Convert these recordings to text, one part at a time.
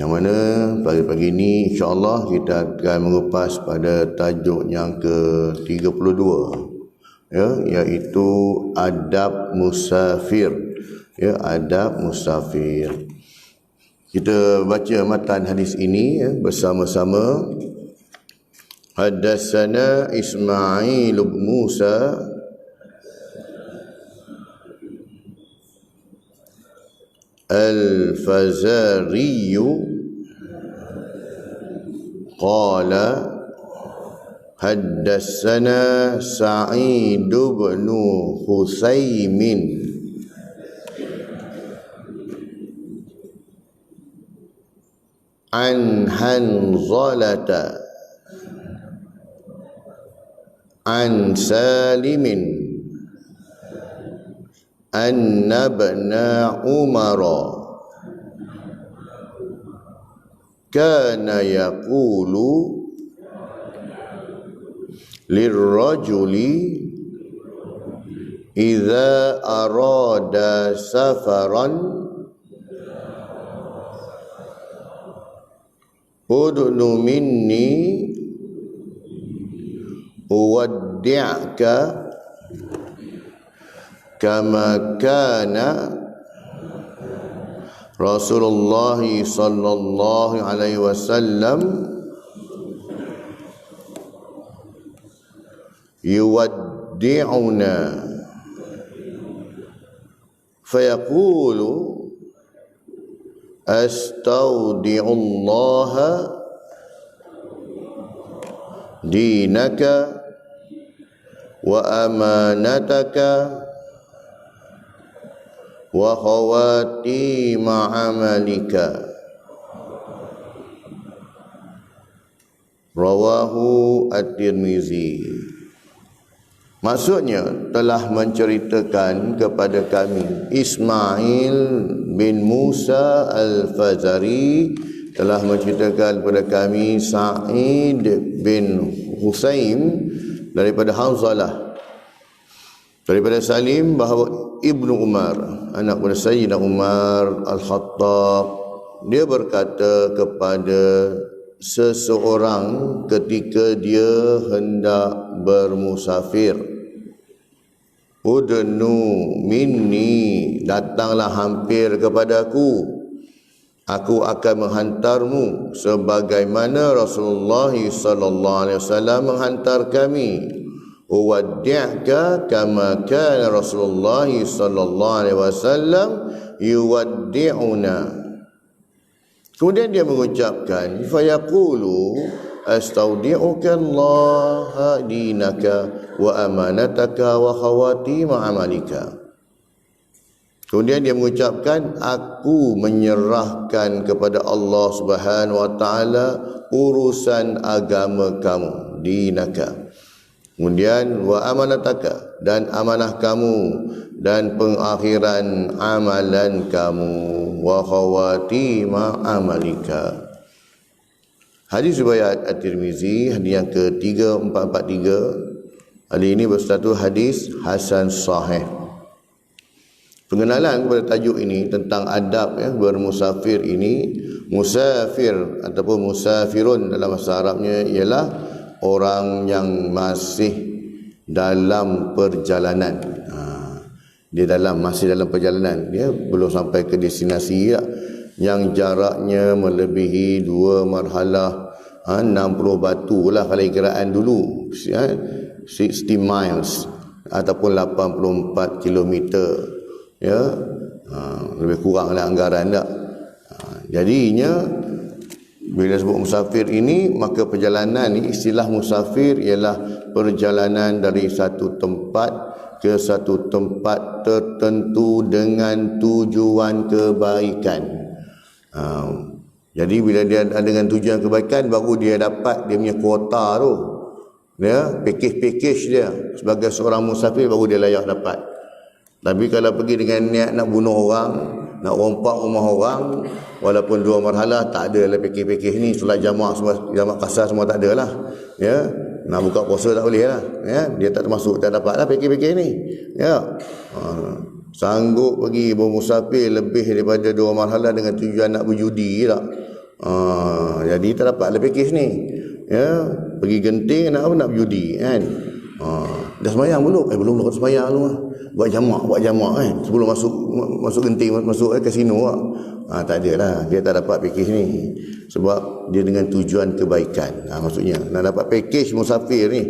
Yang mana pagi-pagi ini insya-Allah kita akan mengupas pada tajuk yang ke-32, ya, iaitu adab musafir. Ya, adab musafir. Kita baca matan hadis ini ya, bersama-sama. Haddatsana Ismail bin Musa Al-Fazari qala haddatsana Sa'id bin Husaymin an Hanzalata an Salimin anna ibna Umar kana yaqulu lirrajuli idza arada safaran udnu minni uwaddi'ka kama kana Rasulullah sallallahu alaihi wasallam yuwaddi'una fayaqulu astaudi'ullaha dinaka wa amanataka wa khawatima amalika. Rawahu At-Tirmizi. Maksudnya telah menceritakan kepada kami Ismail bin Musa Al-Fazari, telah menceritakan kepada kami Sa'id bin Husaim daripada Hanzalah, daripada Salim bahawa Ibnu Umar, anak pada Sayyidina Umar Al-Khattab, dia berkata kepada seseorang ketika dia hendak bermusafir, udnu minni, datanglah hampir kepadaku, aku akan menghantarmu sebagaimana Rasulullah sallallahu alaihi wasallam menghantar kami. Uwaddi'ka kama kana Rasulullah sallallahu alaihi wasallam yuwaddi'una. Kemudian dia mengucapkan fayaqulu astaudi'uka Allah dinaka wa amanataka wa khawatim amalika. Kemudian dia mengucapkan, aku menyerahkan kepada Allah Subhanahu wa taala urusan agama kamu, dinaka. Kemudian wa amanataka, dan amanah kamu, dan pengakhiran amalan kamu, wa khawatima amalika. Hadis riwayat At-Tirmizi, hadis yang ke-3443. Hadis ini berstatus hadis hasan sahih. Pengenalan kepada tajuk ini tentang adab ya, bermusafir ini. Musafir ataupun musafirun dalam bahasa Arabnya ialah orang yang masih dalam perjalanan. Dia masih dalam perjalanan, dia belum sampai ke destinasi ya, yang jaraknya melebihi 2 marhalah, 60 batu lah kalau kiraan dulu, 60 miles ataupun 84 kilometer ya, lebih kuranglah anggaran tak. Jadinya bila sebut musafir ini, maka perjalanan ini, istilah musafir ialah perjalanan dari satu tempat ke satu tempat tertentu dengan tujuan kebaikan. Jadi bila dia ada dengan tujuan kebaikan, baru dia dapat dia punya kuota tu, ya, package dia sebagai seorang musafir, baru dia layak dapat. Tapi kalau pergi dengan niat nak bunuh orang, nak rompak rumah orang, walaupun 2 marhalah, tak ada lah package ni, solat jamak semua, jamak kasar semua tak ada lah ya. Nak buka puasa tak boleh lah ya. Dia tak termasuk, tak dapat lah package ni ya. Sanggup pergi bermusafir lebih daripada 2 marhalah dengan tujuan nak berjudi tak? Jadi tak dapat ada package ni. Ya, pergi Genting nak berjudi kan. Dah sembahyang belum? Belum nak sembahyang lu. Buat jamak kan. Sebelum masuk Genting, masuk kasino lah. Tak ada lah. Dia tak dapat package ni. Sebab dia dengan tujuan kebaikan. Maksudnya nak dapat package musafir ni.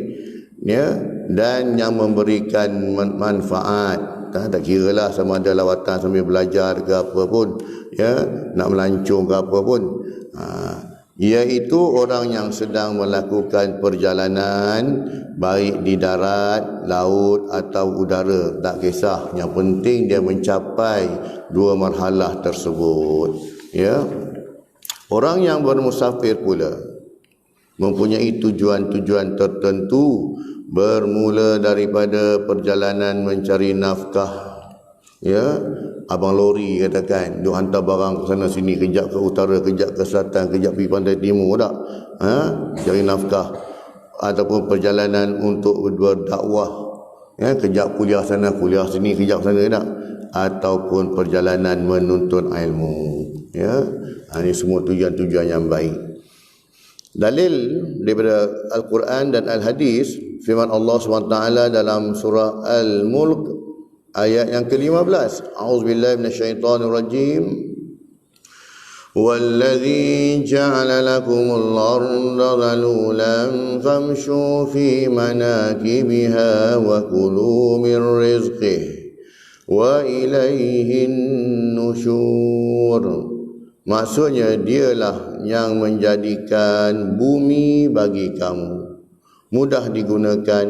Ya, dan yang memberikan manfaat. Tak kira lah sama ada lawatan sambil belajar ke apa pun, ya, nak melancong ke apa pun, iaitu orang yang sedang melakukan perjalanan baik di darat, laut atau udara, tak kisah, yang penting dia mencapai dua marhalah tersebut. Ya, orang yang bermusafir pula mempunyai tujuan-tujuan tertentu, bermula daripada perjalanan mencari nafkah. Ya, abang lori katakan, duk hantar barang ke sana sini, kejap ke utara, kejap ke selatan, kejap pergi pantai timur tak? Cari nafkah. Ataupun perjalanan untuk berdakwah. Ya, kejap kuliah sana, kuliah sini, kejap sana tak? Ataupun perjalanan menuntut ilmu. Ya, ini semua tujuan-tujuan yang baik. Dalil daripada Al-Quran dan Al-Hadis, firman Allah SWT dalam surah Al-Mulk ayat yang ke-15. A'udzubillahi minasyaitonirrajim. Walladzi ja'ala lakumul arda dhalulan famshu fi manakibiha wa kulu min rizqihi wa ilaihin nusyur. Maksudnya dialah yang menjadikan bumi bagi kamu mudah digunakan,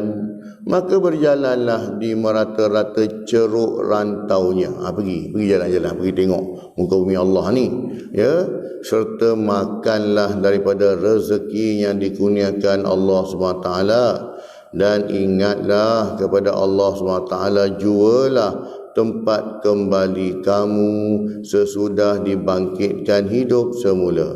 maka berjalanlah di merata-rata ceruk rantaunya. Pergi jalan-jalan, pergi tengok muka bumi Allah ni, ya, serta makanlah daripada rezeki yang dikurniakan Allah SWT, dan ingatlah kepada Allah SWT jualah tempat kembali kamu sesudah dibangkitkan hidup semula.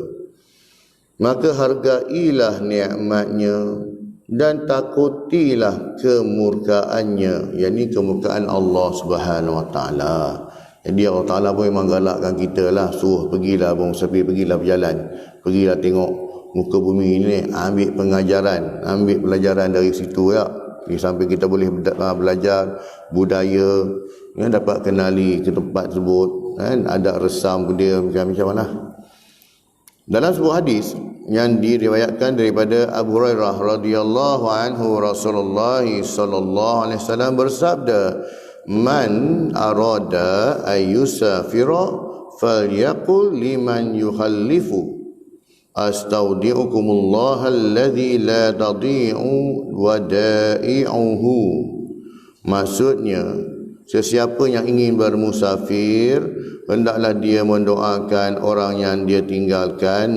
Maka hargailah nikmatnya dan takutilah kemurkaannya, yakni kemurkaan Allah Subhanahu Wa Taala. Jadi Allah Taala pun memang galakkan kita lah, suruh pergilah abang musafir, pergilah berjalan, pergilah tengok muka bumi ini, ambil pengajaran, ambil pelajaran dari situ ya. Sampai kita boleh belajar budaya, ya, dapat kenali ke tempat tersebut, kan, ada resam dia macam mana. Dalam sebuah hadis yang diriwayatkan daripada Abu Hurairah radhiyallahu anhu, Rasulullah sallallahu alaihi wasallam bersabda, "Man arada ayyusafira falyaqul liman yukhallifu astaudi'ukumullah alladhi la tadhi'u wada'i'uhu." Maksudnya, sesiapa yang ingin bermusafir, hendaklah dia mendoakan orang yang dia tinggalkan,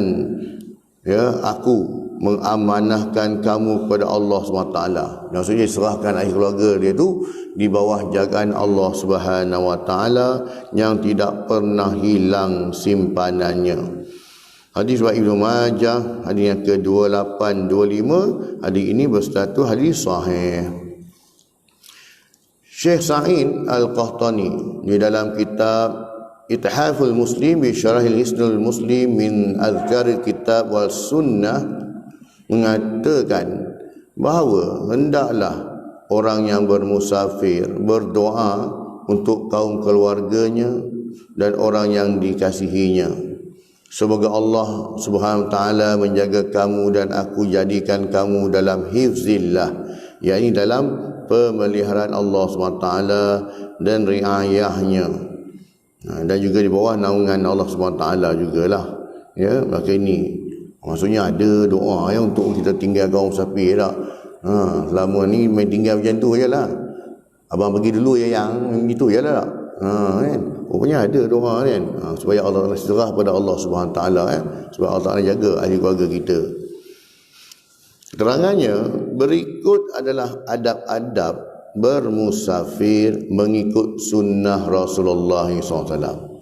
ya, aku mengamanahkan kamu kepada Allah SWT. Maksudnya serahkan ahli keluarga dia tu di bawah jagaan Allah Subhanahu Wa Taala yang tidak pernah hilang simpanannya. Hadis riwayat Ibnu Majah, hadis yang ke-2825. Hadis ini berstatus hadis sahih. Syekh Sa'id Al-Qahtani di dalam kitab Ithaful Muslim bi Syarahil Hisnul Muslim min Azkaril Kitab wal Sunnah mengatakan bahawa hendaklah orang yang bermusafir berdoa untuk kaum keluarganya dan orang yang dikasihinya. Semoga Allah Subhanahu Wa Taala menjaga kamu dan aku jadikan kamu dalam hifzillah, yakni dalam pemeliharaan Allah SWT dan riayahnya, dan juga di bawah naungan Allah SWT jugalah. Ya, maka ini maksudnya ada doa yang untuk kita tinggal kaum musafir tak. Selama ni main tinggal macam tu je lah, abang pergi dulu ya yang gitu je lah. Kan? Rupanya ada doa kan, supaya Allah serah pada Allah SWT, kan? Supaya Allah Ta'ala jaga ahli keluarga kita. Keterangannya berikut adalah adab-adab bermusafir mengikut sunnah Rasulullah SAW.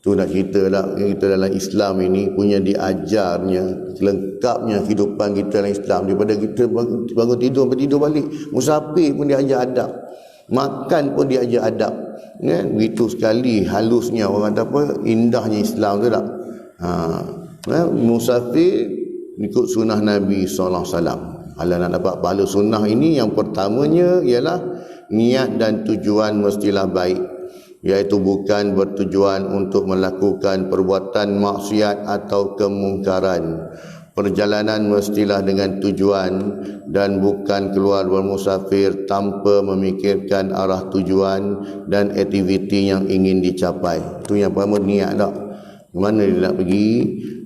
Tu nak cerita lah, kita dalam Islam ini punya diajarnya lengkapnya kehidupan kita dalam Islam, daripada kita bangun tidur sampai tidur balik. Musafir pun diajar adab, makan pun diajar adab, kan? Begitu sekali halusnya, orang kata apa, indahnya Islam tu tak. Musafir ikut sunnah Nabi SAW. Kalau nak dapat pahala sunnah ini, yang pertamanya ialah niat dan tujuan mestilah baik, iaitu bukan bertujuan untuk melakukan perbuatan maksiat atau kemungkaran. Perjalanan mestilah dengan tujuan dan bukan keluar bermusafir tanpa memikirkan arah tujuan dan aktiviti yang ingin dicapai. Itu yang pertama, niat tak, mana dia nak pergi,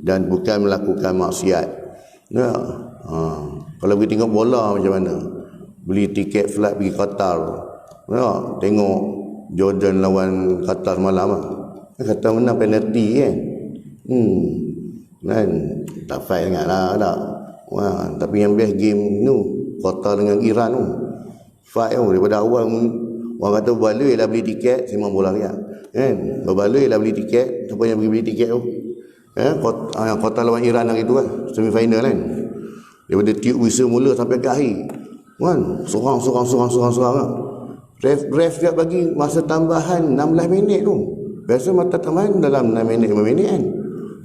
dan bukan melakukan maksiat. Ya. Kalau pergi tengok bola macam mana? Beli tiket flight pergi Qatar. Ya, tengok Jordan lawan Qatar malam. Qatar menang penalti kan. Kan tak fair sangatlah tak. Wah, tapi yang best game tu Qatar dengan Iran tu. Fight tu daripada awal orang kata berbaloi lah beli tiket sembang bola dia. Kan? Berbaloi lah beli tiket, siapa yang pergi beli tiket tu? Qatar lawan Iran hari tu kan, semi final kan. Daripada tiup whistle mula sampai ke akhir. Kan? Sorang kan. Ref dia bagi masa tambahan 16 minit tu. Biasa masa tambahan dalam 6 minit 5 minit kan.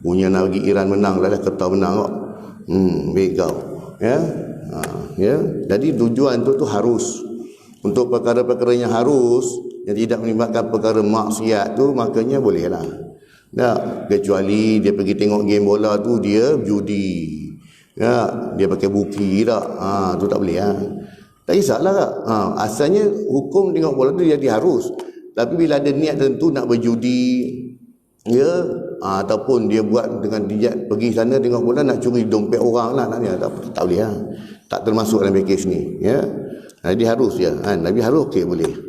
Punya nak bagi Iran menang lah, Qatar menang kok. Begau. Ya. Ya. Jadi tujuan tu harus untuk perkara-perkara yang harus, yang tidak melibatkan perkara maksiat tu, makanya bolehlah. Tak, kecuali dia pergi tengok game bola tu dia judi. Ya, dia pakai buki tak. Tu tak boleh lah. Tak kisahlah tak. Asalnya hukum tengok bola tu jadi harus. Tapi bila ada niat tentu nak berjudi, ya, ataupun dia buat dengan dia pergi sana tengok bola nak curi dompet orang lah, tak boleh lah. Tak termasuk dalam package ni, ya. Jadi harus ya, Nabi harus, okey boleh.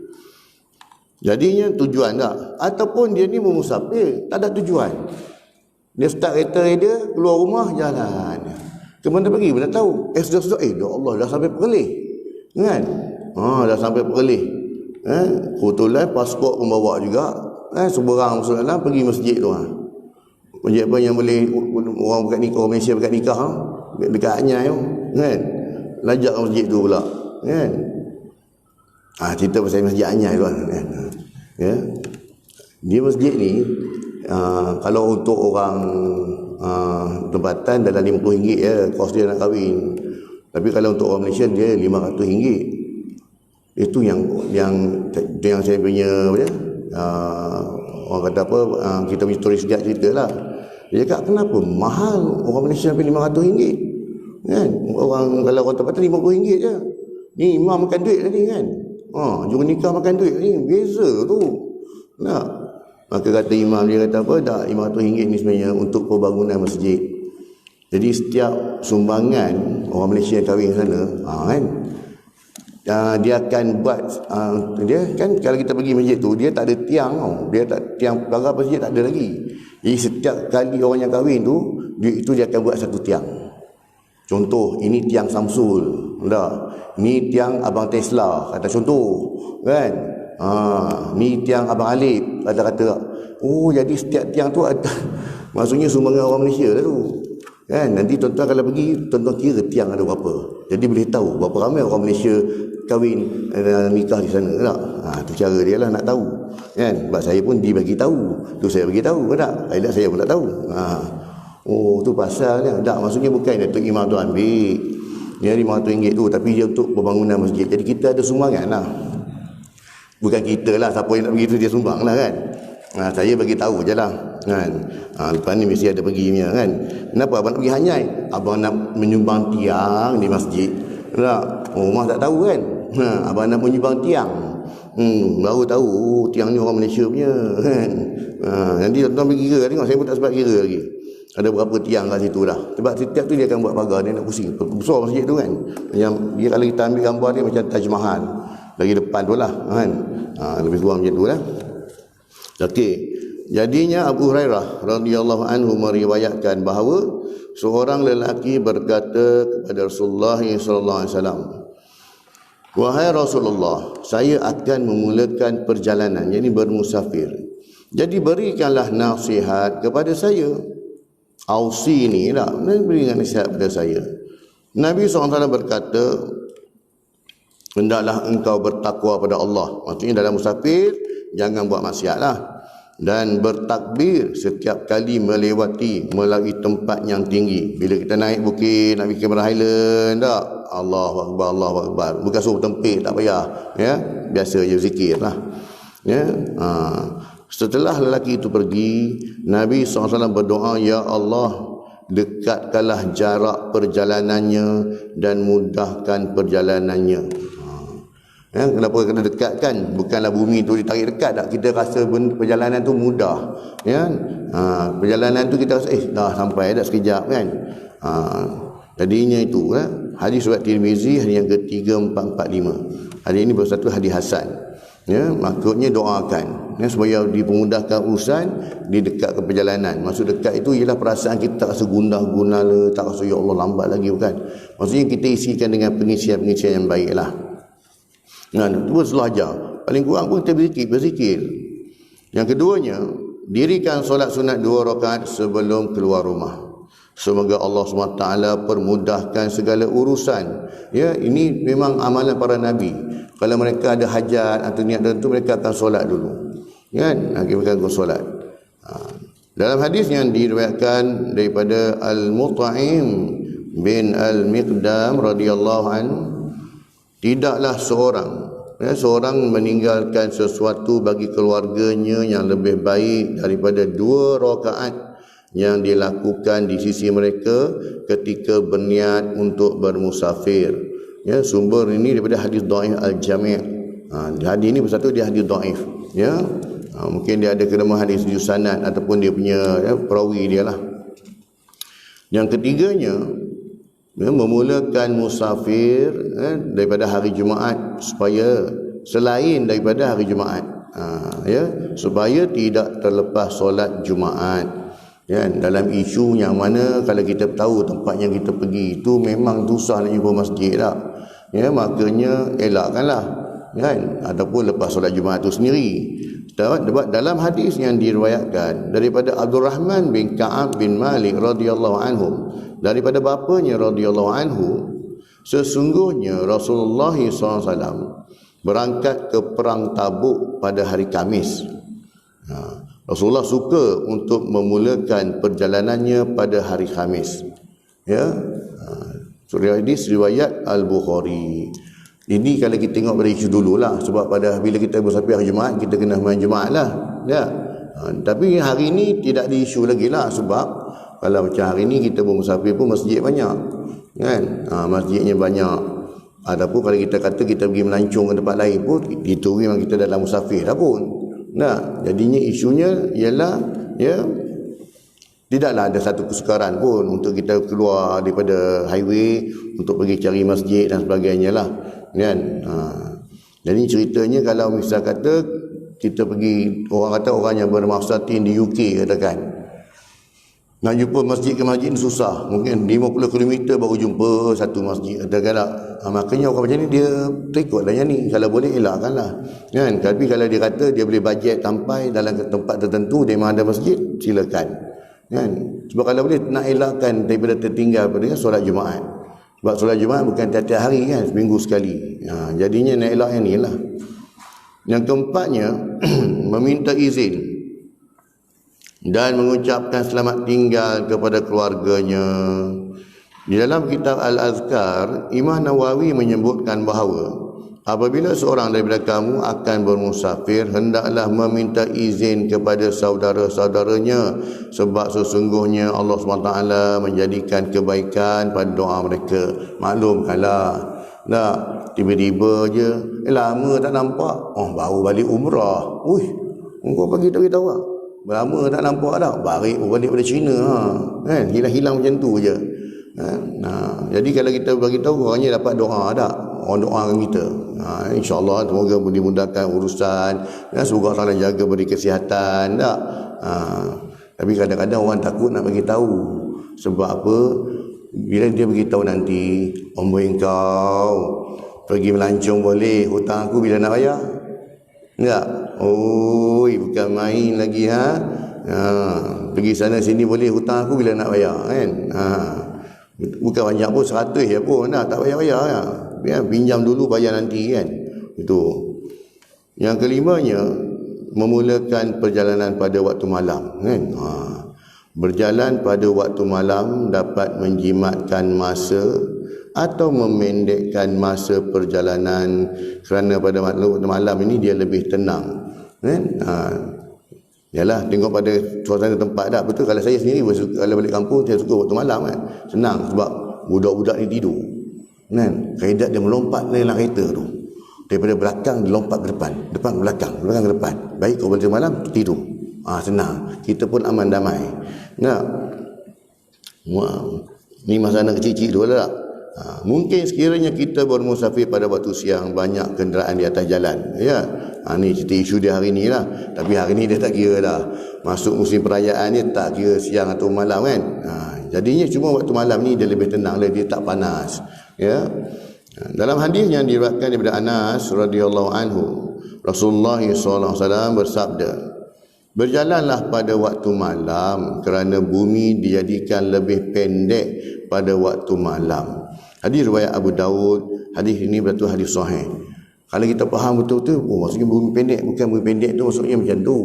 Jadinya tujuan tak, ataupun dia ni memusafir tak ada tujuan, dia start kereta dia keluar rumah jalan, ke mana pergi mana tahu, sudah ya Allah dah sampai Perlis kan. Dah sampai Perlis, kebetulan pasport pun bawa juga, seberang masuk dalam pergi masjid tu. Masjid apa yang boleh orang berkat nikah, orang Malaysia berkat nikah dekat Anyai tu kan, lajak masjid tu pula kan. Cerita pasal masjid Anyai tu kan. Ya. Dia masjid ni kalau untuk orang tempatan dalam RM50 ya, kos dia nak kahwin. Tapi kalau untuk orang Malaysia dia RM500. Itu yang saya punya orang kata apa, kita punya turis guide ceritalah. Dia cakap kenapa mahal orang Malaysia sampai RM500 kan. Kalau orang tempatan RM50 je. Ni imam makan duit tadi kan. Juru nikah makan duit ni, beza tu. Nah, maka kata imam, dia kata apa, dah RM500 ni sebenarnya untuk pembangunan masjid. Jadi setiap sumbangan orang Malaysia yang kahwin sana, kan, dia akan buat, dia kan kalau kita pergi masjid tu, dia tak ada tiang tau. Dia tak, tiang pagar masjid tak ada lagi. Jadi setiap kali orang yang kahwin tu, dia akan buat satu tiang. Contoh, ini tiang Samsul. Ni tiang Abang Tesla, kata contoh kan. Ni tiang Abang Alif, kata-kata. Jadi setiap tiang tu ada maksudnya sumbangan orang Malaysia lah tu kan. Nanti tuan-tuan kalau pergi, tuan-tuan kira tiang ada berapa, jadi boleh tahu berapa ramai orang Malaysia kahwin nikah di sana tak. Tu cara dia lah nak tahu kan. Sebab saya pun dibagi tahu tu, saya bagi tahu tak, lain saya pun tak tahu. Tu pasalnya tak, maksudnya bukan Datuk Imam tu ambil dia RM500 tu, tapi dia untuk pembangunan masjid. Jadi kita ada sumbangan lah. Bukan kita lah, siapa yang nak pergi tu dia sumbang lah kan. Saya bagi tahu je lah kan. Lepas ni mesti ada pergi punya kan. Kenapa abang nak pergi Anyai? Abang nak menyumbang tiang di masjid tak? Rumah tak tahu kan. Abang nak menyumbang tiang, baru tahu tiang ni orang Malaysia punya kan. Nanti tuan-tuan pergi kira, tengok saya pun tak sempat kira lagi ada berapa tiang kat situ dah. Sebab setiap tu dia akan buat pagar, dia nak pusing. Besar masjid tu kan. Yang dia kalau kita ambil gambar dia macam Taj Mahal lagi depan tu lah kan. Lebih kurang macam tu lah. Okey. Jadinya Abu Hurairah radhiyallahu anhu meriwayatkan bahawa seorang lelaki berkata kepada Rasulullah sallallahu alaihi wasallam, "Wahai Rasulullah, saya akan memulakan perjalanan, yakni bermusafir. Jadi berikanlah nasihat kepada saya." Ausi ni lah, berikan nasihat kepada saya. Nabi SAW berkata, hendaklah engkau bertakwa pada Allah. Maksudnya dalam musafir jangan buat maksiat lah. dan bertakbir setiap kali melalui tempat yang tinggi. Bila kita naik bukit nak pergi Cameron Highland tak, Allahu Akbar, Allahu Akbar, bukan suruh tempik, tak payah ya, biasa je zikir lah ya. Setelah lelaki itu pergi, Nabi SAW berdoa, ya Allah, dekatkanlah jarak perjalanannya dan mudahkan perjalanannya. Ya, kenapa kena dekatkan? Bukanlah bumi tu ditarik dekat tak, kita rasa perjalanan tu mudah ya. Perjalanan tu kita rasa dah sampai dah sekejap kan. Jadinya itu hadis riwayat Tirmizi, hadis yang ke-3445. Hadis ini bersatu hadis hasan ya. Maksudnya doakan ya, supaya dipermudahkan urusan, didekatkan perjalanan. Maksud dekat itu ialah perasaan kita tak rasa gundah-gundah, tak rasa ya Allah lambat lagi, bukan. Maksudnya kita isikan dengan pengisian-pengisian yang baiklah. Terus belajar. Paling kurang pun kita berzikir. Yang keduanya, dirikan solat sunat 2 rakaat sebelum keluar rumah. Semoga Allah SWT permudahkan segala urusan. Ya, ini memang amalan para nabi. Kalau mereka ada hajat atau niat tertentu, mereka akan solat dulu. Kan? Mereka akan solat. Dalam hadis yang diriwayatkan daripada Al-Mut'im bin Al-Miqdam radhiyallahu anhu, tidaklah seorang meninggalkan sesuatu bagi keluarganya yang lebih baik daripada 2 rakaat yang dilakukan di sisi mereka ketika berniat untuk bermusafir. Ya, sumber ini daripada hadis dhaif Al-Jami'. Hadis ini bersatu dia hadis dhaif. Ya, mungkin dia ada kelemahan hadis segi sanad ataupun dia punya perawi dia lah. Yang ketiganya, memulakan musafir daripada hari Jumaat, supaya selain daripada hari Jumaat supaya tidak terlepas solat Jumaat ya. Dalam isu yang mana kalau kita tahu tempat yang kita pergi itu memang susah nak jumpa masjid tak ya, makanya elakkanlah kan, ataupun lepas solat Jumaat itu sendiri. Dalam hadis yang diriwayatkan daripada Abdul Rahman bin Ka'ab bin Malik radhiyallahu anhu, daripada bapanya radhiyallahu anhu, sesungguhnya Rasulullah SAW berangkat ke perang Tabuk pada hari Khamis. Rasulullah suka untuk memulakan perjalanannya pada hari Khamis ya. Surah hadis riwayat Al-Bukhari. Ini kalau kita tengok pada isu dululah, sebab pada bila kita bersafir hari Jumaat, kita kena main Jumaat lah ya. Tapi hari ini tidak diisu lagi lah, sebab kalau macam hari ini kita bermusafir pun masjid banyak kan, masjidnya banyak. Adapun kalau kita kata kita pergi melancong ke tempat lain pun, itu memang kita dalam musafir dah pun. Jadinya isunya ialah ya, tidaklah ada satu kesukaran pun untuk kita keluar daripada highway untuk pergi cari masjid dan sebagainya lah kan. Jadi ceritanya kalau misal kata kita pergi, orang kata orang yang bermaksatin di UK katakan, nak jumpa masjid ke masjid ni susah, mungkin 50 km baru jumpa satu masjid katakanlah. Makanya orang macam ni dia terikutlah yang ni, kalau boleh elakkanlah kan. Tapi kalau dia kata dia boleh bajet sampai dalam tempat tertentu dia memang ada masjid, silakan kan. Sebab kalau boleh nak elakkan daripada tertinggal pada solat Jumaat, sebab solat Jumaat bukan tiap-tiap hari kan, seminggu sekali. Jadinya nak elak yang ni lah. Yang keempatnya meminta izin dan mengucapkan selamat tinggal kepada keluarganya. Di dalam kitab Al-Azkar, Imam Nawawi menyebutkan bahawa apabila seorang daripada kamu akan bermusafir, hendaklah meminta izin kepada saudara-saudaranya, sebab sesungguhnya Allah SWT menjadikan kebaikan pada doa mereka. Maklumkanlah, tiba-tiba je lama tak nampak, baru balik umrah, engkau pagi tak beritahu tak? Lama tak nampak dah, balik pada China kan, hilang-hilang macam tu je. Jadi kalau kita bagi tahu, orangnya dapat doa tak? Orang doakan kita. InsyaAllah semoga dimudahkan urusan, semoga Allah jaga beri kesihatan tak? Tapi kadang-kadang orang takut nak bagi tahu. Sebab apa? Bila dia bagi tahu nanti, engkau pergi melancong boleh, hutang aku bila nak bayar? Enggak. Bukan main lagi pergi sana sini boleh, hutang aku bila nak bayar kan. Bukan banyak pun, 100 je pun tak bayar-bayar pinjam dulu bayar nanti kan. Itu. Yang kelimanya, memulakan perjalanan pada waktu malam, kan? Berjalan pada waktu malam dapat menjimatkan masa atau memendekkan masa perjalanan, kerana pada waktu malam ini dia lebih tenang, kan? Yalah, tengok pada suasana tempat dah. Betul, kalau saya sendiri kalau balik kampung saya suka waktu malam, kan? Senang sebab budak-budak ni tidur, kan? Kaedah dia melompat dalam kereta tu, daripada belakang dia lompat ke depan, depan ke belakang, belakang ke depan. Baik kau balik malam tidur, senang, kita pun aman damai. Nah, ni masa anak kecil-kecil tu lah. Mungkin sekiranya kita bermusafir pada waktu siang, banyak kenderaan di atas jalan, ya. Ni cerita isu dia hari ni lah. Tapi hari ni dia tak kira dah. Masuk musim perayaan ni tak kira siang atau malam, kan. Jadinya cuma waktu malam ni dia lebih tenang, dia tak panas, ya. Dalam hadis yang diriwayatkan daripada Anas radhiyallahu anhu, Rasulullah sallallahu alaihi wasallam bersabda, berjalanlah pada waktu malam kerana bumi dijadikan lebih pendek pada waktu malam. Hadis riwayat Abu Daud. Hadis ini betul hadis sahih. Kalau kita faham betul-betul, maksudnya bumi pendek, bukan bumi pendek tu maksudnya macam tu.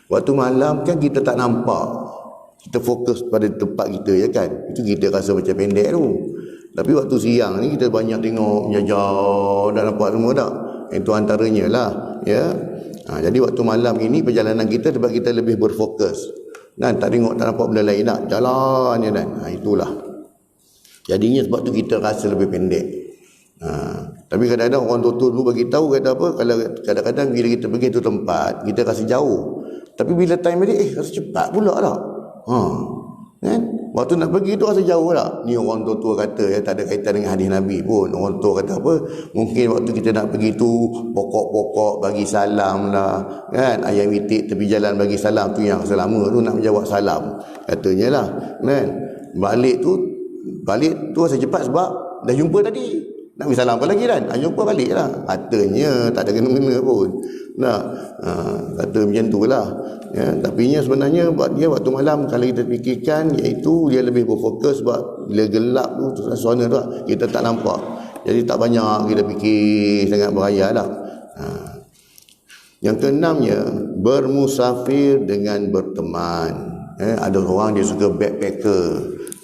Waktu malam kan kita tak nampak, kita fokus pada tempat kita, ya kan? Itu kita rasa macam pendek tu. Tapi waktu siang ni kita banyak tengok jauh, dah nampak semua tak? Itu antaranya lah, ya. Jadi waktu malam ini perjalanan kita sebab kita lebih berfokus, kan? Tak tengok, tak nampak benda lain tak? Jalan je, kan? Itulah. Jadinya sebab tu kita rasa lebih pendek. Tapi kadang-kadang orang tua dulu bagi tahu kata apa, kalau kadang-kadang bila kita pergi tu tempat kita rasa jauh, tapi bila time balik rasa cepat pula tak? Kan? Waktu nak pergi tu rasa jauh tak? Ni orang tua kata, ya, tak ada kaitan dengan hadis Nabi pun. Orang tua kata apa, mungkin waktu kita nak pergi tu pokok-pokok bagi salam lah, kan? Ayam itik tepi jalan bagi salam tu yang selama tu nak menjawab salam, katanya lah, kan? Balik tu rasa cepat sebab dah jumpa tadi, nak bagi salam apa lagi, kan? Jumpa balik lah, katanya, tak ada kena-kena pun. Kata macam tu lah, ya. Tapi sebenarnya buat dia waktu malam, kalau kita fikirkan, iaitu dia lebih berfokus sebab bila gelap tu suasana tu kita tak nampak, jadi tak banyak kita fikir sangat berhayal lah. Yang keenamnya, bermusafir dengan berteman. Ada orang dia suka backpacker,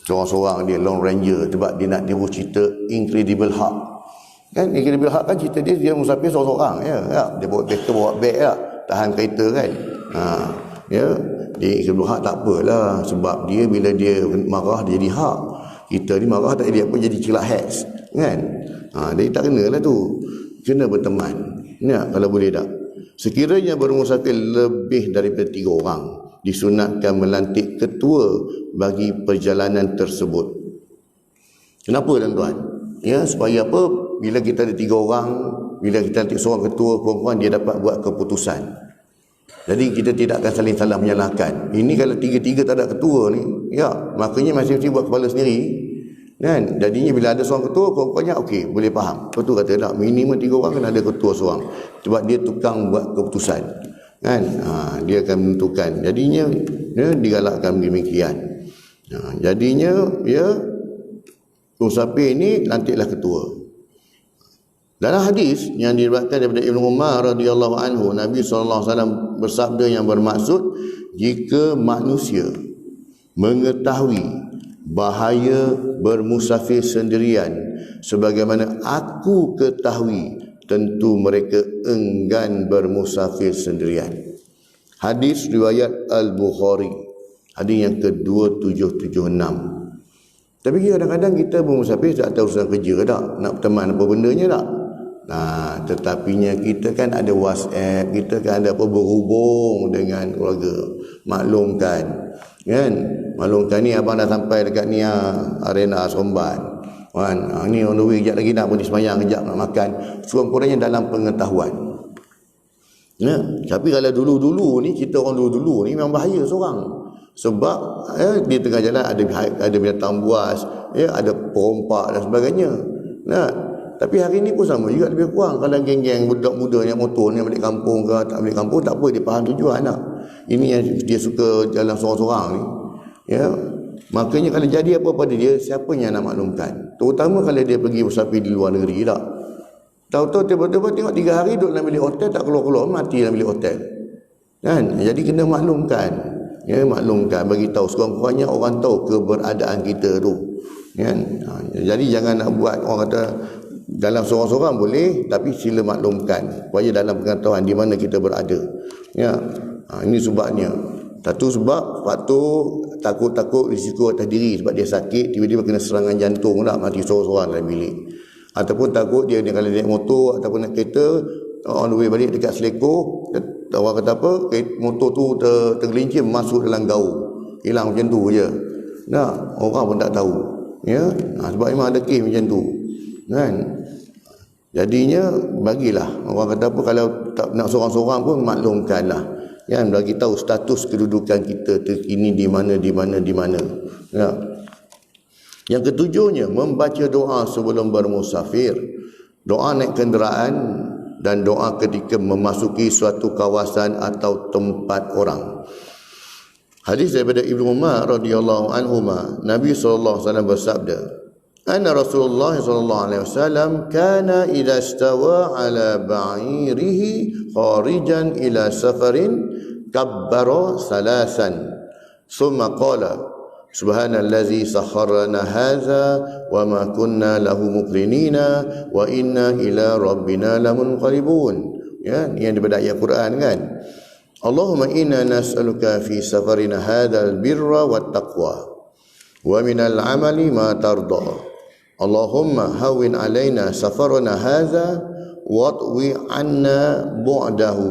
seorang-seorang dia long ranger sebab dia nak tiru cerita Incredible Hulk, kan? Incredible Hulk kan cerita dia musafir seorang-seorang, ya. Dia bawa kereta, bawa beg lah, tahan kereta, kan? Ya, dia Incredible Hulk tak apalah, sebab dia bila dia marah dia jadi Hulk. Kita ni marah tak jadi apa, jadi celak Hex, kan? Dia tak kena lah tu. Kena berteman, ya, kalau boleh tak. Sekiranya bermusafir lebih daripada 3 orang, disunatkan melantik ketua bagi perjalanan tersebut. Kenapa, tuan-tuan? Ya, supaya apa? Bila kita ada 3 orang, bila kita lantik seorang ketua perempuan, dia dapat buat keputusan. Jadi kita tidak akan saling menyalahkan. Ini kalau 3-3 tak ada ketua ni, ya, makanya masing-masing buat kepala sendiri, kan? Jadinya bila ada seorang ketua perempuannya, okey, boleh faham. Betul kata tak, minimum 3 orang kena ada ketua seorang, sebab dia tukang buat keputusan, kan? Dia akan menentukan. Jadinya ya, digalakkan demikian. Jadinya ya, musafir ini lantiklah ketua. Dalam hadis yang diriwayatkan daripada Ibnu Umar radhiyallahu anhu, Nabi SAW bersabda yang bermaksud, jika manusia mengetahui bahaya bermusafir sendirian sebagaimana aku ketahui, tentu mereka enggan bermusafir sendirian. Hadis riwayat Al-Bukhari, hadis yang ke-2776. Tapi kadang-kadang kita bermusafir tak tahu urusan kerja tak, nak berteman apa bendanya tak. Tetapinya kita kan ada WhatsApp, kita kan ada apa, berhubung dengan keluarga. Maklumkan, kan? Maklumkan ni abang dah sampai dekat ni arena Somban, kan? Ni on the way, kejap lagi nak pergi sembahyang, kejap nak makan. Sekurang-kurangnya dalam pengetahuan. Ya, tapi kalau dulu-dulu ni, kita orang dulu-dulu ni memang bahaya seorang. Sebab di tengah jalan ada binatang buas, ya, ada perompak dan sebagainya. Tapi hari ni pun sama juga, lebih kurang. Kalau geng-geng budak muda yang motor ni balik kampung ke tak balik kampung, tak apa, dia faham tujuan tak. Ini yang dia suka jalan seorang-seorang ni, ya. Makanya kalau jadi apa pada dia, siapa yang nak maklumkan? Terutama kalau dia pergi musafir di luar negeri tak. Tahu-tahu tiba-tiba tengok 3 hari duduk dalam bilik hotel, tak keluar-keluar, mati dalam bilik hotel. Kan? Jadi kena maklumkan. Ya, maklumkan, bagi tahu sekurang-kurangnya orang tahu keberadaan kita tu. Kan? Jadi jangan nak buat orang kata dalam seorang-seorang boleh, tapi sila maklumkan supaya dalam pengetahuan di mana kita berada. Ya. Ini sebabnya. Satu sebab faktor takut-takut risiko atas diri sebab dia sakit, tiba-tiba kena serangan jantung lah, mati seorang-seorang dalam bilik. Ataupun takut dia kalau naik motor ataupun naik kereta, on the way balik dekat Seleko, orang kata apa, motor tu tergelincir masuk dalam gaul, hilang macam tu je. Nah, orang pun tak tahu. Ya, sebab memang ada kes macam tu. Kan? Jadinya bagilah orang kata apa, kalau tak nak seorang-seorang pun maklumkanlah. Kan, bagi tahu status kedudukan kita terkini di mana. Ya. Yang ketujuhnya, membaca doa sebelum bermusafir. Doa naik kenderaan dan doa ketika memasuki suatu kawasan atau tempat orang. Hadis daripada Ibnu Umar radhiyallahu anhuma, Nabi sallallahu alaihi wasallam bersabda, "Anna Rasulullah sallallahu alaihi wasallam kana idza istawa ala ba'irihi kharijan ila safarin kabbara salasan thumma qala subhanallazi sakharana hadza wa ma kunna lahu muqrinina wa inna ila rabbina lamunqalibun." Ya, ini yang daripada ayat Quran kan. Allahumma inna nas'aluka fi safarina hadzal birra wat taqwa wa minal amali ma tarda. Allahumma hawwin alaina safarana hadza watwi anna bu'dahu.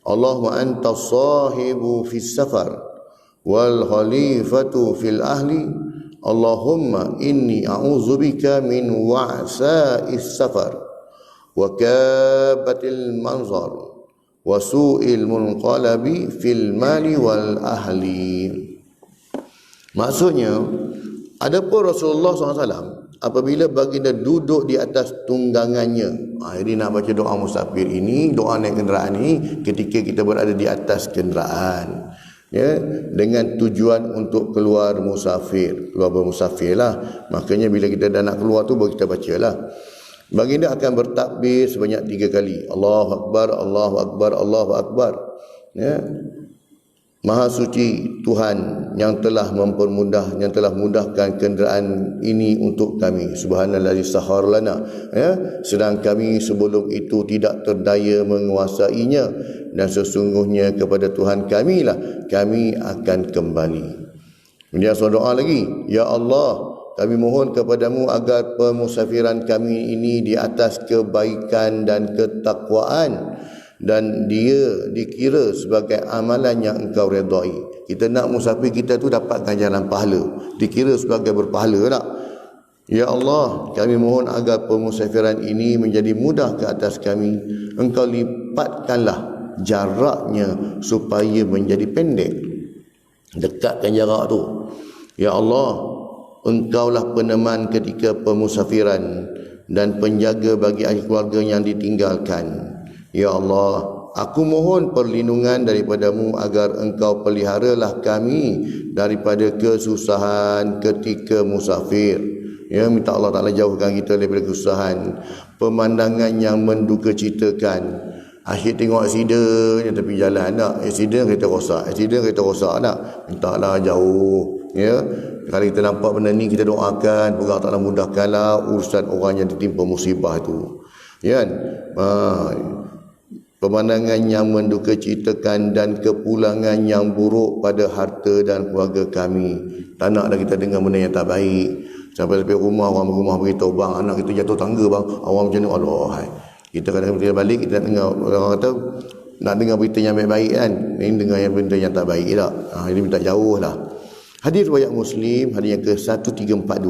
Allahumma anta sahibu fis safar wal khalifatu fil ahli. Allahumma inni a'udzubika min wa'sa'is safar wa kabatil manzar wa su'il munqalabi fil mali wal ahli. Maksudnya, adapun Rasulullah SAW apabila baginda duduk di atas tunggangannya, jadi nak baca doa musafir ini, doa naik kenderaan ini ketika kita berada di atas kenderaan, ya, dengan tujuan untuk keluar bermusafir lah. Makanya bila kita dah nak keluar tu baru kita bacalah. Baginda akan bertakbir sebanyak 3 kali. Allahu Akbar, Allahu Akbar, Allahu Akbar. Ya. Maha suci Tuhan yang telah mudahkan kenderaan ini untuk kami. Subhanallazi sakhar lana. Ya. Sedang kami sebelum itu tidak terdaya menguasainya, dan sesungguhnya kepada Tuhan kamilah kami akan kembali. Kemudian doa lagi, ya Allah, kami mohon kepadamu agar pemusafiran kami ini di atas kebaikan dan ketakwaan, dan dia dikira sebagai amalan yang engkau redai. Kita nak musafir kita tu dapat ganjaran pahala, dikira sebagai berpahala tak? Ya Allah, kami mohon agar pemusafiran ini menjadi mudah ke atas kami. Engkau lipatkanlah jaraknya supaya menjadi pendek. Dekatkan jarak tu. Ya Allah, Engkaulah peneman ketika pemusafiran dan penjaga bagi ahli keluarga yang ditinggalkan. Ya Allah, aku mohon perlindungan daripadamu agar engkau peliharalah kami daripada kesusahan ketika musafir. Ya, minta Allah Ta'ala jauhkan kita daripada kesusahan. Pemandangan yang menduka citakan. Asyik tengok aksiden di tepi jalan tak? Aksiden kereta rosak tak? Minta lah jauh. Ya, kalau kita nampak benda ni, kita doakan Allah Ta'ala mudahkanlah urusan orang yang ditimpa musibah tu. Ya kan? Pemandangan yang menduka citakan dan kepulangan yang buruk pada harta dan keluarga kami. Tak nak dah kita dengar benda yang tak baik. Sampai rumah, orang rumah beritahu, bang, anak kita jatuh tangga bang, awam macam ni. Allah, hai. Kita kadang-kadang balik, kita nak dengar orang kata nak dengar berita yang baik-baik kan. Ini dengar yang berita yang tak baik tak. Ini minta jauh lah. Hadis riwayat Muslim, hadis yang ke-1342.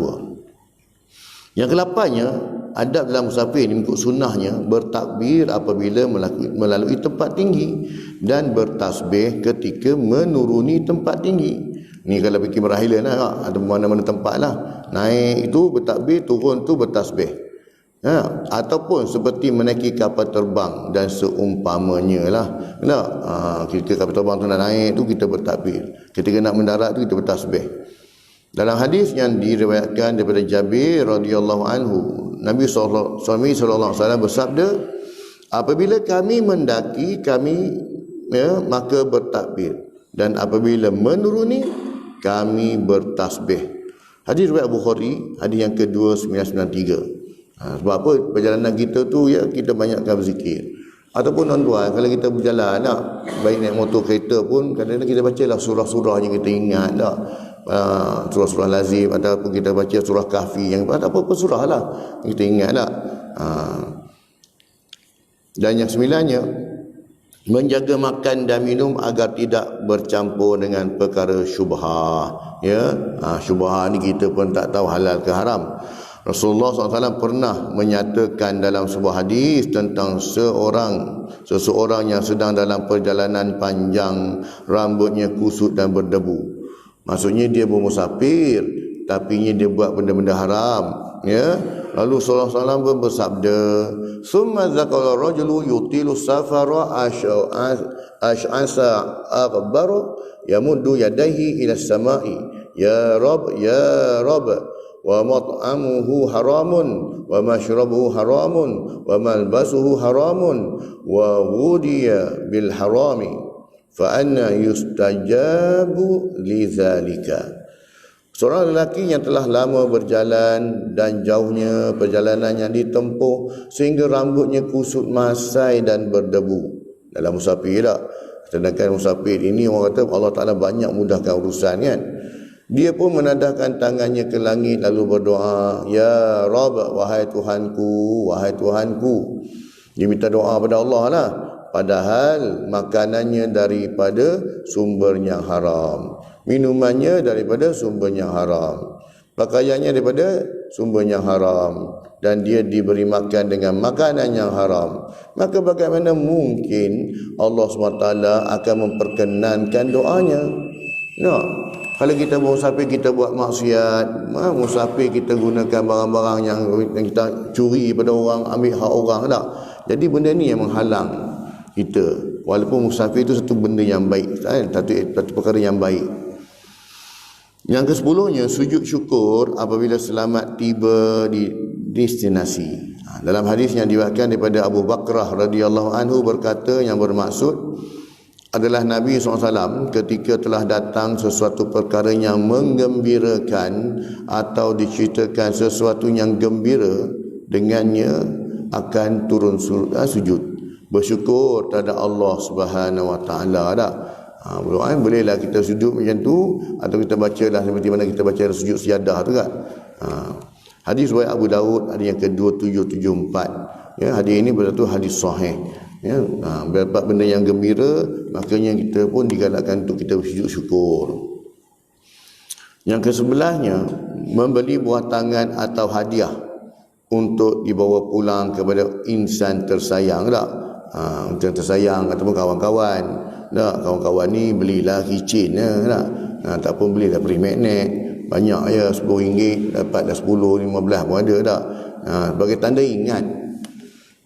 Yang ke-8-nya, adab dalam musafir ini mengikut sunnahnya bertakbir apabila melalui tempat tinggi dan bertasbih ketika menuruni tempat tinggi. Ni kalau pergi merahilan lah, ada mana-mana tempat lah. Naik itu bertakbir, turun tu bertasbih. Ha, ataupun seperti menaiki kapal terbang dan seumpamanya lah. Kita kapal terbang tu nak naik tu kita bertakbir, ketika nak mendarat tu kita bertasbih. Dalam hadis yang diriwayatkan daripada Jabir radhiyallahu anhu, Nabi sallallahu alaihi wasallam bersabda, apabila kami mendaki, kami ya, maka bertakbir, dan apabila menuruni kami bertasbih. Hadis riwayat Bukhari, hadis yang ke-2993. Sebab apa? Perjalanan kita tu ya, kita banyakkan berzikir. Ataupun tuan-tuan, kalau kita berjalan baik naik motor kereta pun, kadang-kadang kita bacalah surah-surah yang kita ingat tak. Surah-surah lazim, ataupun kita baca surah kahfi, yang apa-apa surah lah kita ingat tak. Dan yang sembilannya, menjaga makan dan minum agar tidak bercampur dengan perkara syubhah. Ya, syubhah ni kita pun tak tahu halal ke haram. Rasulullah SAW pernah menyatakan dalam sebuah hadis tentang seseorang yang sedang dalam perjalanan panjang, rambutnya kusut dan berdebu. Maksudnya dia bermusafir, tapi dia buat benda-benda haram. Ya, lalu Rasulullah SAW pun bersabda, "Summa zakara rajulu yutilu safara ash'asa aghbaru yamuddu yadayhi ila samai ya Rabb ya Rabb wa mat'amuhu haramun wa mashrabuhu haramun wa malbasuhu haramun wa ghudiya bil harami fa anna yustajabu lidzalika." Seorang lelaki yang telah lama berjalan dan jauhnya perjalanan yang ditempuh sehingga rambutnya kusut masai dan berdebu. Dalam musafir tak? Sedangkan musafir ini orang kata Allah Ta'ala banyak mudahkan urusan kan. Dia pun menadahkan tangannya ke langit lalu berdoa, "Ya Rabb, wahai Tuhanku, wahai Tuhanku." Dia minta doa pada Allah lah. Padahal makanannya daripada sumber yang haram, minumannya daripada sumber yang haram, pakaiannya daripada sumber yang haram, dan dia diberi makan dengan makanan yang haram. Maka bagaimana mungkin Allah SWT akan memperkenankan doanya? No. Kalau kita musafir, kita buat maksiat, musafir kita gunakan barang-barang yang kita curi pada orang, ambil hak orang tak. Jadi benda ni yang menghalang kita. Walaupun musafir itu satu benda yang baik, satu perkara yang baik. Yang ke-10-nya, sujud syukur apabila selamat tiba di destinasi. Dalam hadis yang diriwayatkan daripada Abu Bakrah radhiyallahu anhu berkata, yang bermaksud adalah Nabi SAW ketika telah datang sesuatu perkara yang menggembirakan atau diceritakan sesuatu yang gembira, dengannya akan turun sujud bersyukur terhadap Allah Subhanahu Wa Taala. Bolehlah kita sujud macam tu, atau kita bacalah seperti mana kita baca sujud sejadah tu kan. Hadis riwayat Abu Daud, hadis yang ke-2774. Ya, hadis ini betul hadis sahih. Ya, berapa benda yang gembira, makanya kita pun digalakkan untuk kita bersujud syukur. Yang ke-11-nya, membeli buah tangan atau hadiah untuk dibawa pulang kepada insan tersayang tak? Insan tersayang ataupun kawan-kawan. Tak, kawan-kawan ni belilah keychain tak? Ataupun belilah peri magnet. Banyak ya, RM10 dapatlah 10, 15 pun ada tak? Sebagai tanda ingat.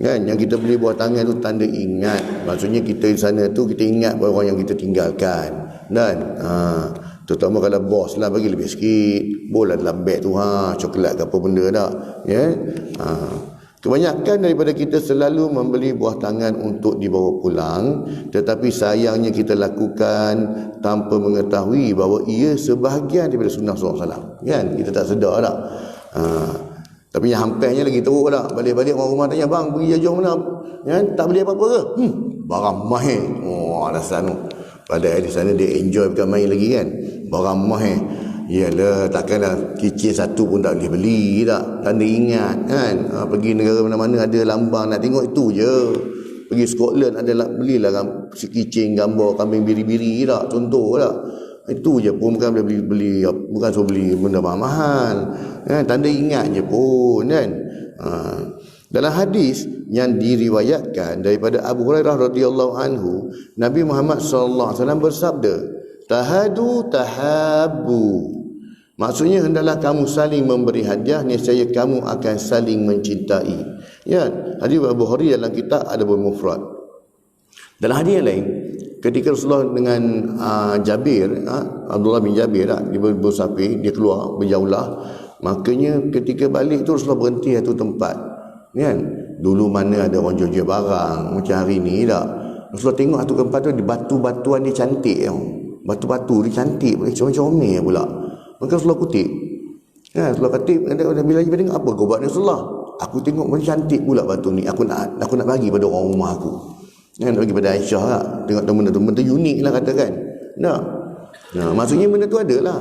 Kan, yang kita beli buah tangan tu tanda ingat. Maksudnya kita di sana tu kita ingat orang yang kita tinggalkan. Dan terutama kalau bos lah bagi lebih sikit. Boleh dalam beg tu coklat ke apa benda tak. Ya. Kebanyakan daripada kita selalu membeli buah tangan untuk dibawa pulang, tetapi sayangnya kita lakukan tanpa mengetahui bahawa ia sebahagian daripada sunnah SAW. Kan, kita tak sedar tak. Tapi yang hampirnya lagi teruk tak. Balik-balik orang rumah tanya, "Bang, pergi jauh mana?" Ya, tak beli apa-apa ke? Barang mahir. Alasan tu. Padahal di sana dia enjoy bukan main lagi kan. Barang mahir. Yalah, takkanlah kicin satu pun tak boleh beli tak. Tanda ingat kan. Pergi negara mana-mana ada lambang nak tengok, itu je. Pergi Scotland ada belilah kicin gambar kambing biri-biri tak. Contoh tak. Itu je pun, bukan boleh beli, bukan suruh beli benda mahal kan, tanda ingat je pun kan. Dalam hadis yang diriwayatkan daripada Abu Hurairah radhiyallahu anhu, Nabi Muhammad sallallahu alaihi wasallam bersabda, "Tahadu tahabbu." Maksudnya hendaklah kamu saling memberi hadiah, nescaya kamu akan saling mencintai. Ya, hadis Abu Hurairah dalam kitab Adabul Mufrad. Dalam hadis yang lain, ketika Rasulullah dengan Jabir, Abdullah bin Jabir, dia bersafir, dia keluar berjaulah. Makanya ketika balik tu Rasulullah berhenti satu tempat. Kan? Dulu mana ada orang jual barang macam hari ni tak. Rasulullah tengok satu tempat tu, batu-batuan dia cantik tau. Batu-batu dia cantik, comel-comel pula. Maka Rasulullah kutip. Rasulullah kutip, bila dia tengok, apa kau buat ni Rasulullah? Aku tengok macam cantik pula batu ni. Aku nak bagi pada orang rumah aku. Nak bagi pada Aisyah lah. Tengok benda tu unik lah katakan. Maksudnya benda tu ada lah.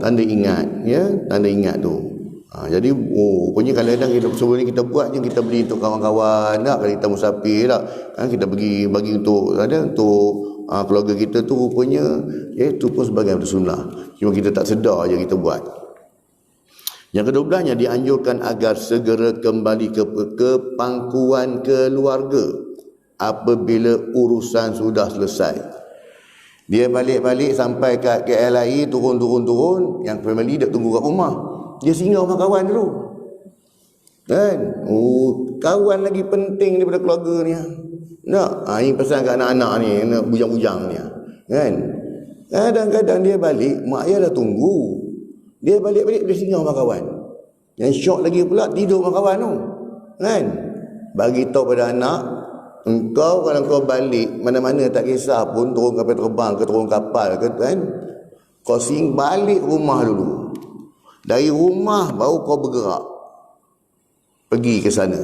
Tanda ingat, ya, tanda ingat tu. Jadi rupanya kadang-kadang kita sebelum ni kita buat je, kita beli untuk kawan-kawan kalau kita musafir lah, kita bagi untuk keluarga kita tu, rupanya itu pun sebagai sunnah, cuma kita tak sedar je kita buat. Yang ke-12nya, dianjurkan agar segera kembali ke pangkuan keluarga apabila urusan sudah selesai. Dia balik sampai kat KLIA, turun, yang family dah tunggu kat rumah. Dia singgah rumah kawan dulu. Kan? Kawan lagi penting daripada keluarga ni. Ini pesan kat anak-anak ni, anak bujang-bujang ni. Kan? Kadang-kadang dia balik, mak ayah dah tunggu. Dia balik-balik, dia singgah rumah kawan. Yang syok lagi pula, tidur rumah kawan tu. Kan? Bagi tahu pada anak, engkau kalau kau balik, mana-mana tak kisah pun, turun kapal terbang ke, turun kapal ke, kan? Kau balik rumah dulu. Dari rumah baru kau bergerak pergi ke sana.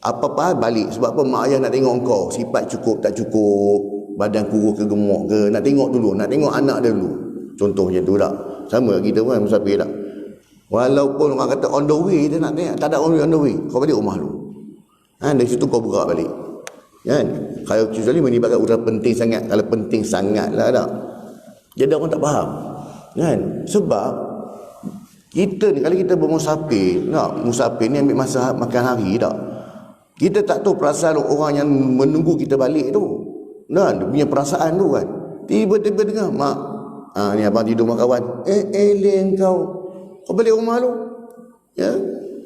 Apa-apa balik. Sebab apa? Mak ayah nak tengok kau sifat cukup tak cukup, badan kurus ke gemuk ke, nak tengok dulu, nak tengok anak dia dulu. Contohnya tu tak. Sama kita pun musafir tak. Walaupun orang kata on the way, dia nak tengok, tak ada on the way, kau balik rumah dulu. Dari situ kau bergerak balik. Kan? Kalau kecuali melibatkan urusan penting sangat, kalau penting sangat lah tak. Jadi orang tak faham. Kan? Sebab kita ni, kalau kita bermusafir, musafir ni ambil masa makan hari tak. Kita tak tahu perasaan orang yang menunggu kita balik tu. Dia punya perasaan tu kan. Tiba-tiba dengar, mak, ni abang tidur rumah kawan. Eleng kau balik rumah tu. Ya.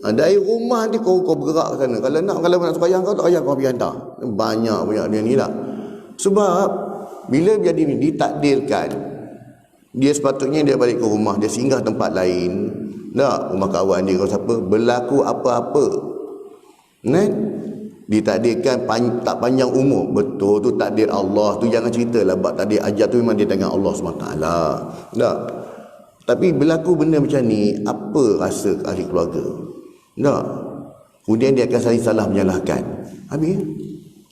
Dari rumah ni kau bergerak ke sana. Kalau nak sembahyang kau, tak payah kau pergi hantar. Banyak dia ni tak. Sebab bila jadi ditakdirkan, dia sepatutnya dia balik ke rumah, dia singgah tempat lain. Rumah kawan dia, kalau siapa berlaku apa-apa, ditakdirkan tak panjang umur. Betul tu takdir Allah tu, jangan ceritalah bab takdir ajal tu, memang di tangan Allah SWT. Tapi berlaku benda macam ni, apa rasa ahli keluarga? Kemudian dia akan salah menyalahkan. Habis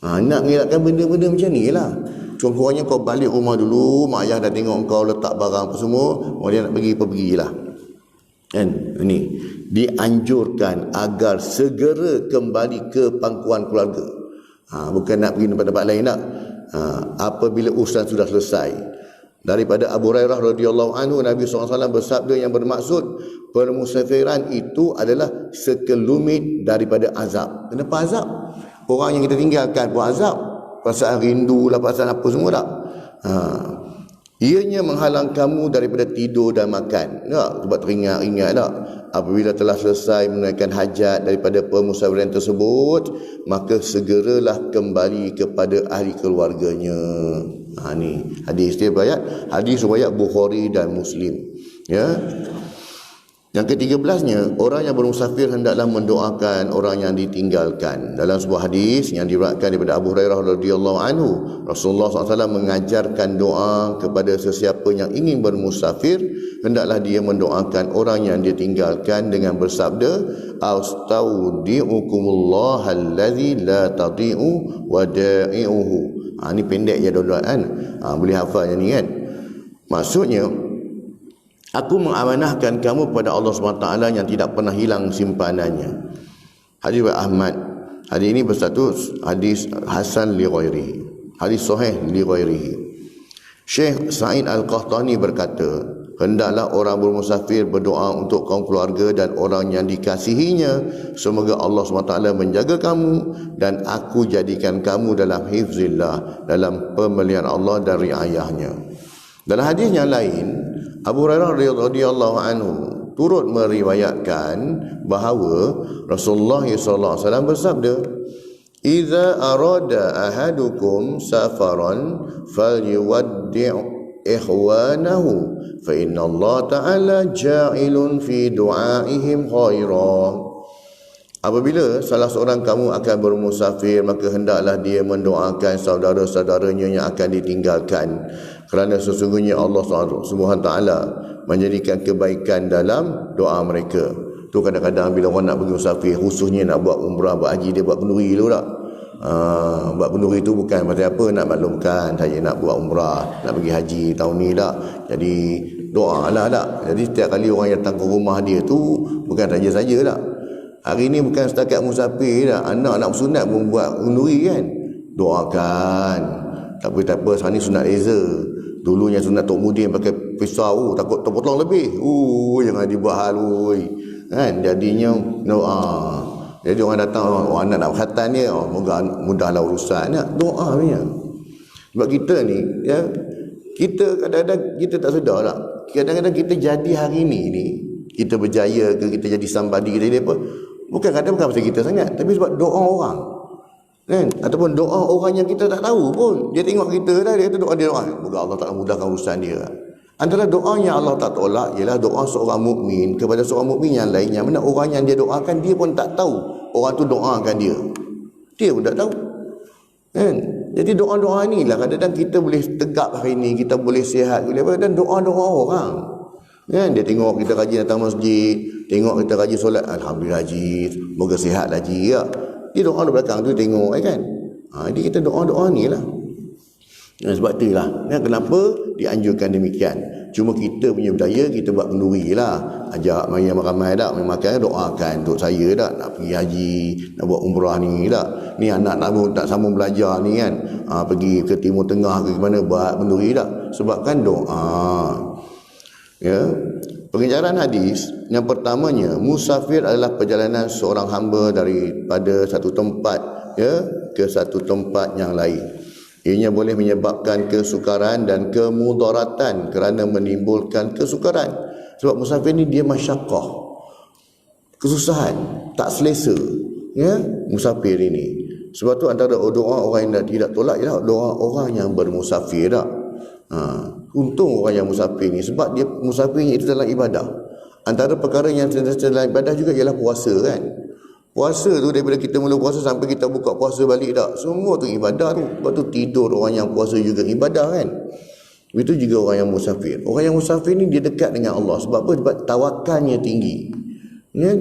nak mengelakkan benda-benda macam ni lah. Contohnya kau balik rumah dulu, mak ayah dah tengok kau letak barang apa semua, dia nak pergilah. Kan? Ini dianjurkan agar segera kembali ke pangkuan keluarga. Bukan nak pergi tempat-tempat lain tak. Apabila urusan sudah selesai. Daripada Abu Hurairah radhiyallahu anhu, Nabi SAW bersabda yang bermaksud permusafiran itu adalah sekelumit daripada azab. Kenapa azab? Orang yang kita tinggalkan pun azab. Perasaan rindu lah, perasaan apa semua tak. Ianya menghalang kamu daripada tidur dan makan. Sebab teringat-ingat tak. Apabila telah selesai menunaikan hajat daripada permusafiran tersebut, maka segeralah kembali kepada ahli keluarganya. Ni hadis dia riwayat Bukhari dan Muslim. Ya. Yang ke-13nya, orang yang bermusafir hendaklah mendoakan orang yang ditinggalkan. Dalam sebuah hadis yang diriwayatkan daripada Abu Hurairah radhiyallahu anhu, Rasulullah SAW mengajarkan doa kepada sesiapa yang ingin bermusafir, hendaklah dia mendoakan orang yang dia tinggalkan dengan bersabda, astaudiukumullah allazi la tadi'u wada'i'uhu. Ini pendek je tuan-tuan kan. Boleh hafal yang ni kan. Maksudnya, aku mengamanahkan kamu kepada Allah SWT yang tidak pernah hilang simpanannya. Hadis Ahmad. Hadis ini bersatu hadis Hasan li ghairihi. Hadis sahih li ghairihi. Syekh Sa'id Al-Qahtani berkata, hendaklah orang bermusafir berdoa untuk kaum keluarga dan orang yang dikasihinya. Semoga Allah SWT menjaga kamu dan aku jadikan kamu dalam hifzillah, dalam pemeliharaan Allah dan riayahnya. Dalam hadis yang lain, Abu Hurairah radhiyallahu anhu turut meriwayatkan bahawa Rasulullah SAW bersabda, "Idza arada ahadukum safaran falyuwaddi' ikhwanahu fa inna Allah ta'ala ja'ilun fi du'aihim khairan." Apabila salah seorang kamu akan bermusafir, maka hendaklah dia mendoakan saudara-saudaranya yang akan ditinggalkan, kerana sesungguhnya Allah Subhanahu Taala menjadikan kebaikan dalam doa mereka. Tu kadang-kadang bila orang nak pergi musafir, khususnya nak buat umrah, buat haji, dia buat kenduri dulu tak? Buat kenduri tu bukan pasal apa, nak maklumkan saya nak buat umrah, nak pergi haji tahun ni tak. Jadi doa lah tak. Jadi setiap kali orang datang ke rumah dia tu, bukan saja-saja tak. Hari ni bukan setakat musafir dah, anak nak bersunat pun buat kenduri kan. Doakan. Tak apa, sekarang ni sunat reza. Dulunya sunat Tok Mudin pakai pisau, takut terpotong lebih. Jangan dibuat hal kan. Jadinya doa. Jadi orang datang, anak nak berkhatan dia, moga mudahlah urusan. Doa punya. Sebab kita ni, ya, kita kadang-kadang kita tak sedar tak. Kadang-kadang kita jadi hari ni kita berjaya ke, kita jadi somebody, kita jadi apa, bukan kadang-kadang pasal kita sangat, tapi sebab doa orang kan, ataupun doa orang yang kita tak tahu pun. Dia tengok kita dah, dia kata doa, moga Allah Ta'ala mudahkan urusan dia. Antara doa yang Allah tak tolak ialah doa seorang mukmin kepada seorang mukmin yang lain, yang mana orang yang dia doakan dia pun tak tahu orang tu doakan dia pun tak tahu kan. Jadi doa-doa ni lah kadang-kadang kita boleh tegak hari ni, kita boleh sihat, boleh apa, dan doa-doa orang kan. Dia tengok kita rajin datang masjid, tengok kita rajin solat, alhamdulillah haji, moga sihat haji ya. Dia doa di belakang tu tengok kan. Jadi kita doa-doa ni lah. Sebab tu lah kenapa dianjurkan demikian. Cuma kita punya budaya, kita buat kenduri lah, ajak mari ramai tak, makan doakan untuk saya tak, nak pergi haji, nak buat umrah ni tak, ni anak nak sambung belajar ni kan, pergi ke Timur Tengah ke mana, buat kenduri tak, sebabkan doa. Ya, pengejaran hadis yang pertamanya, musafir adalah perjalanan seorang hamba daripada satu tempat ya ke satu tempat yang lain. Ianya boleh menyebabkan kesukaran dan kemudaratan kerana menimbulkan kesukaran. Sebab musafir ni dia masyaqqah, kesusahan, tak selesa ya musafir ini. Sebab tu antara doa orang yang tidak tolak ialah doa orang yang bermusafir tak. Untung orang yang musafir ni, sebab dia musafirnya itu dalam ibadah. Antara perkara yang dalam ibadah juga ialah puasa kan. Puasa tu daripada kita mula puasa sampai kita buka puasa balik tak, semua tu ibadah tu. Sebab tu tidur orang yang puasa juga ibadah kan. Itu juga orang yang musafir. Orang yang musafir ni dia dekat dengan Allah. Sebab apa? Sebab tawakalnya tinggi kan.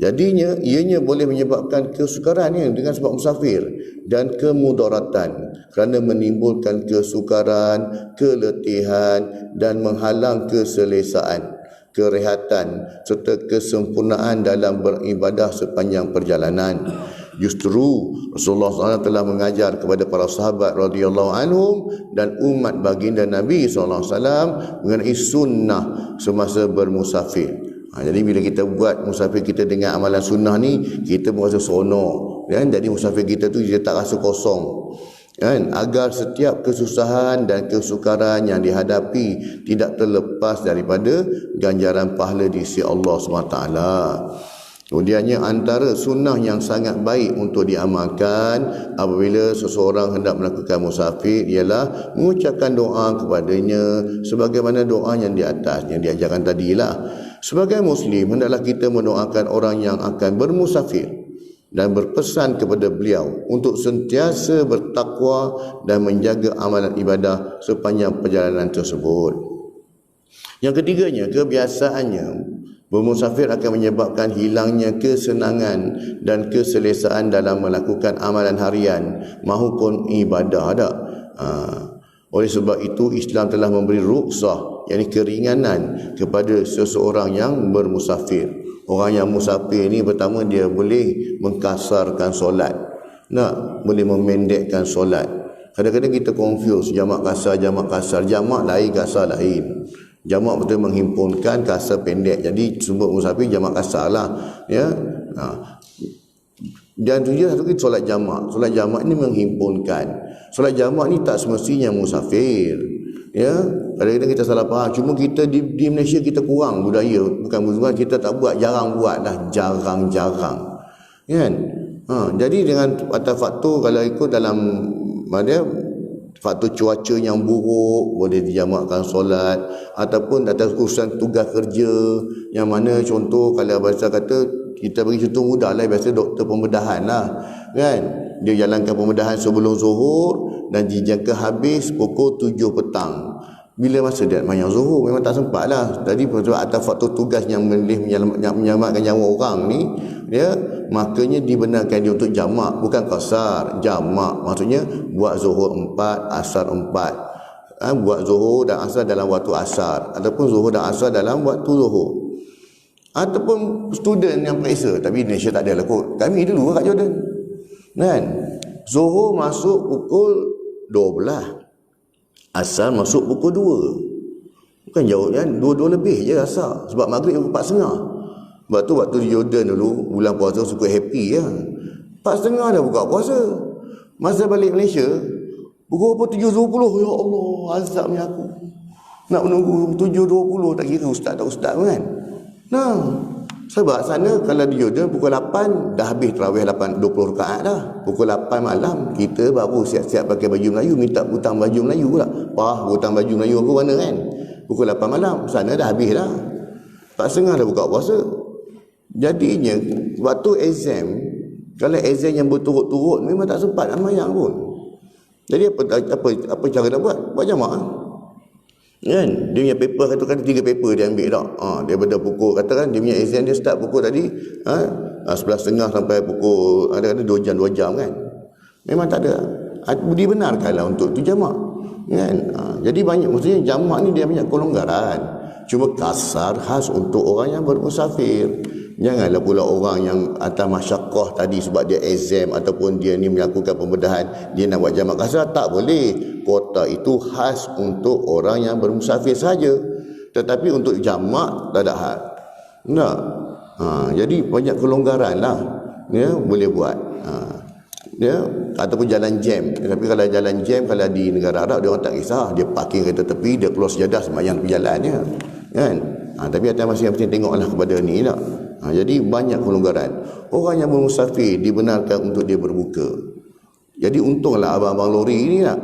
Jadinya ianya boleh menyebabkan kesukaran ni dengan sebab musafir, dan kemudaratan kerana menimbulkan kesukaran, keletihan dan menghalang keselesaan, kerehatan serta kesempurnaan dalam beribadah sepanjang perjalanan. Justru Rasulullah SAW telah mengajar kepada para sahabat radhiyallahu anhum dan umat baginda Nabi SAW mengenai sunnah semasa bermusafir. Jadi bila kita buat musafir kita dengan amalan sunnah ni, kita pun rasa seronok kan? Jadi musafir kita tu dia tak rasa kosong kan? Agar setiap kesusahan dan kesukaran yang dihadapi tidak terlepas daripada ganjaran pahala di sisi Allah SWT. Kemudiannya antara sunnah yang sangat baik untuk diamalkan apabila seseorang hendak melakukan musafir ialah mengucapkan doa kepadanya sebagaimana doa yang di atas yang diajarkan tadilah. Sebagai Muslim, hendaklah kita mendoakan orang yang akan bermusafir dan berpesan kepada beliau untuk sentiasa bertakwa dan menjaga amalan ibadah sepanjang perjalanan tersebut. Yang ketiganya, kebiasaannya bermusafir akan menyebabkan hilangnya kesenangan dan keselesaan dalam melakukan amalan harian maupun ibadah tak. Oleh sebab itu Islam telah memberi rukhsah, yakni keringanan kepada seseorang yang bermusafir. Orang yang musafir ni pertama dia boleh mengkasarkan solat, boleh memendekkan solat. Kadang-kadang kita confuse jamak kasar. Jamak lain, kasar lain. Jamak betul menghimpunkan, kasar pendek. Jadi sebut musafir jamak kasar lah ya. Dan tu je satu lagi solat jamak. Solat jamak ni menghimpunkan. Solat jamak ni tak semestinya musafir ya. Kadang-kadang kita salah faham. Cuma kita di Malaysia kita kurang budaya, bukan kita tak buat, jarang buat dah, jarang-jarang kan. Jadi dengan atas faktor, kalau ikut dalam faktor cuaca yang buruk boleh dijamakkan solat, ataupun atas urusan tugas kerja yang mana contoh kalau bahasa kata kita bagi contoh mudah lah, biasa doktor pembedahan lah kan, dia jalankan pembedahan sebelum zuhur dan dijangka habis pukul 7 petang. Bila masa dia banyak zuhur memang tak sempat lah. Tadi atas faktor tugas yang menyelamatkan nyawa orang ni, dia makanya dibenarkan dia untuk jamak, bukan qasar, jamak. Maksudnya buat zuhur 4, asar 4. Buat zuhur dan asar dalam waktu asar, ataupun zuhur dan asar dalam waktu zuhur. Ataupun student yang periksa, tapi Indonesia tak ada lah kot. Kami dulu kat Jordan kan, zuhur masuk pukul 12, asar masuk pukul 2. Bukan jauh kan, 2 lebih je asar. Sebab maghrib pukul 4.30. Sebab tu waktu di Jordan dulu, bulan puasa suka happy ya. 4.30 dah buka puasa. Masa balik Malaysia, pukul 7.20. Ya Allah, azabnya aku. Nak menunggu 7.20, tak kira ustaz tak ustaz kan. Nah, sebab sana kalau di Jordan pukul 8 dah habis tarawih 20 rakaat dah. Pukul 8 malam kita baru siap-siap pakai baju Melayu, minta hutang baju Melayu pula. Hutang baju Melayu aku mana kan? Pukul 8 malam, sana dah habis dah. 4.30 dah buka puasa. Jadinya waktu exam, kalau exam yang berturut-turut memang tak sempat nak mayang pun. Jadi apa cara nak buat jamaah kan. Dia punya paper katakan 3 paper dia ambil tak, daripada pukul, katakan dia punya exam dia start pukul tadi 11.30 sampai pukul ada 2 jam kan, memang tak ada, dibenarkanlah untuk tu jamak kan. Jadi banyak, maksudnya jamak ni dia banyak kelonggaran, cuma kasar khas untuk orang yang bermusafir. Janganlah pula orang yang atas masyaqqah tadi sebab dia exam ataupun dia ni melakukan pembedahan, dia nak buat jamak kasar, tak boleh. Kuota itu khas untuk orang yang bermusafir saja. Tetapi untuk jamak tak ada had. Tak. Jadi banyak kelonggaran lah. Ya, boleh buat. Ya, ataupun jalan jam. Tapi kalau jalan jam, kalau di negara Arab dia orang tak kisah, dia parking kereta tepi, dia keluar sejadah sembahyang tepi jalannya. Kan? Tapi atas masing-masing tengoklah kepada ni tak. Jadi banyak kelonggaran. Orang yang bermusafir dibenarkan untuk dia berbuka. Jadi untunglah abang-abang lori ni tak.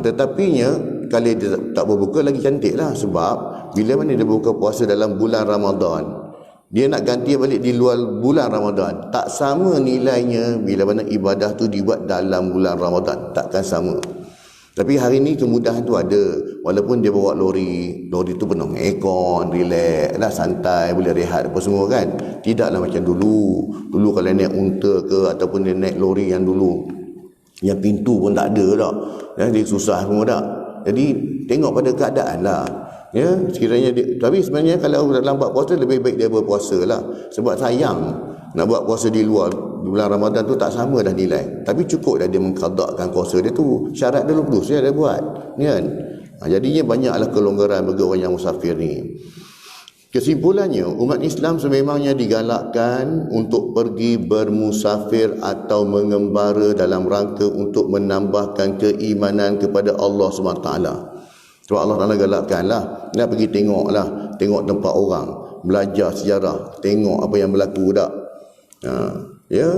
Tetapinya kalau dia tak berbuka lagi cantik lah. Sebab bila mana dia buka puasa dalam bulan Ramadan, dia nak ganti balik di luar bulan Ramadan, tak sama nilainya bila mana ibadah tu dibuat dalam bulan Ramadan. Takkan sama. Tapi hari ni kemudahan tu ada. Walaupun dia bawa lori tu penuh aircon, relax lah, santai, boleh rehat apa semua kan. Tidaklah macam dulu. Dulu kalau naik unta ke ataupun dia naik lori yang dulu, yang pintu pun tak ada tak. Dia susah semua tak. Jadi tengok pada keadaan lah. Ya, sekiranya tapi sebenarnya kalau dalam buat puasa lebih baik dia berpuasa lah. Sebab sayang nak buat puasa di luar bulan Ramadan tu tak sama dah nilai. Tapi cukup dah dia mengqadakkan puasa dia tu. Syarat dia lulus dia buat. Kan? Jadinya banyaklah kelonggaran bagi orang yang musafir ni. Kesimpulannya, umat Islam sememangnya digalakkan untuk pergi bermusafir atau mengembara dalam rangka untuk menambahkan keimanan kepada Allah SWT. Sebab Allah Ta'ala galakkanlah, nak pergi tengoklah, tengok tempat orang, belajar sejarah, tengok apa yang berlaku tak. Ya,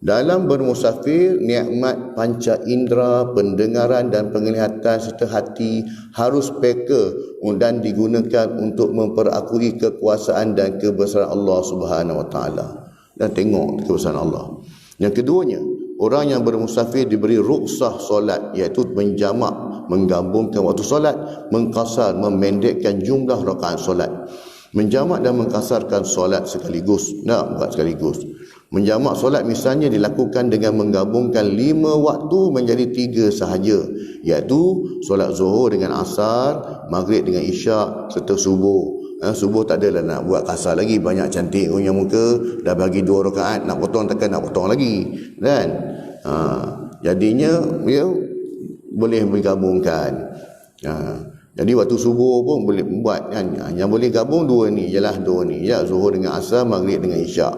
dalam bermusafir, nikmat panca indera, pendengaran dan penglihatan serta hati harus peka dan digunakan untuk memperakui kekuasaan dan kebesaran Allah Subhanahu Wa Taala, dan tengok kebesaran Allah. Yang keduanya, orang yang bermusafir diberi rukhsah solat, iaitu menjamak, menggabungkan waktu solat, mengqasar, memendekkan jumlah rakaat solat. Menjamak dan mengkasarkan solat sekaligus. Bukan sekaligus. Menjamak solat misalnya dilakukan dengan menggabungkan 5 waktu menjadi 3 sahaja, iaitu solat zuhur dengan asar, maghrib dengan isyak serta subuh. Subuh tak adalah nak buat kasar lagi, banyak cantik punya muka, dah bagi 2 rakaat, nak potong takkan nak potong lagi kan. Jadinya ya boleh menggabungkan. Jadi waktu subuh pun boleh buat kan. Yang boleh gabung 2 ni, ialah 2 ni, ya, zuhur dengan asar, maghrib dengan isyak.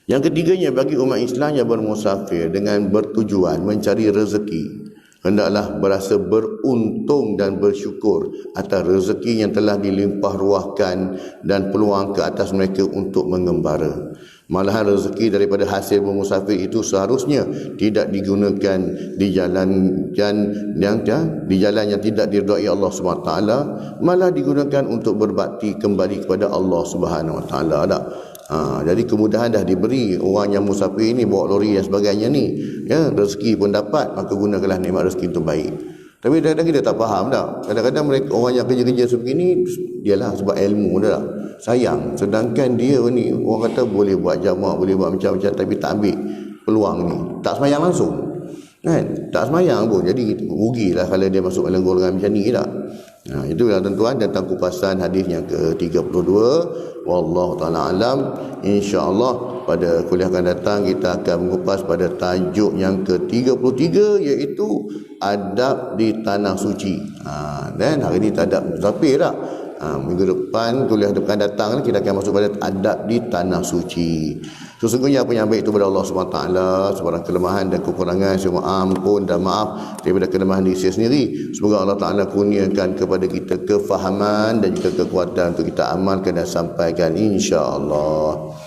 Yang ketiganya, bagi umat Islam yang bermusafir dengan bertujuan mencari rezeki, hendaklah berasa beruntung dan bersyukur atas rezeki yang telah dilimpah ruahkan dan peluang ke atas mereka untuk mengembara. Malahan rezeki daripada hasil bermusafir itu seharusnya tidak digunakan di jalan yang tidak diridai Allah SWT, malah digunakan untuk berbakti kembali kepada Allah Subhanahu Wa Taala. Jadi kemudahan dah diberi orang yang musafir ini, bawa lori dan sebagainya ni, ya, rezeki pun dapat, maka gunakanlah nikmat rezeki itu baik. Tapi kadang-kadang kita tak faham tak. Kadang-kadang mereka, orang yang kerja-kerja sebegini, dialah sebab ilmu dia lah. Sayang. Sedangkan dia ni, orang kata boleh buat jamak, boleh buat macam-macam, tapi tak ambil peluang ni. Tak semayang langsung. Kan? Tak semayang pun. Jadi rugilah kalau dia masuk dalam golongan macam ni tak. Itulah tuan-tuan tentang kupasan hadis yang ke-32. Wallahu ta'ala alam. InsyaAllah pada kuliah akan datang kita akan mengupas pada tajuk yang ke-33, iaitu adab di tanah suci. Dan hari ini tak ada musafir tak. Minggu depan, kuliah depan datang, kita akan masuk pada adab di tanah suci. Sesungguhnya apa yang baik itu pada Allah SWT. Sebarang kelemahan dan kekurangan semua ampun dan maaf daripada kelemahan diri saya sendiri. Semoga Allah Ta'ala kurniakan kepada kita kefahaman dan juga kekuatan untuk kita amalkan dan sampaikan, insya-Allah.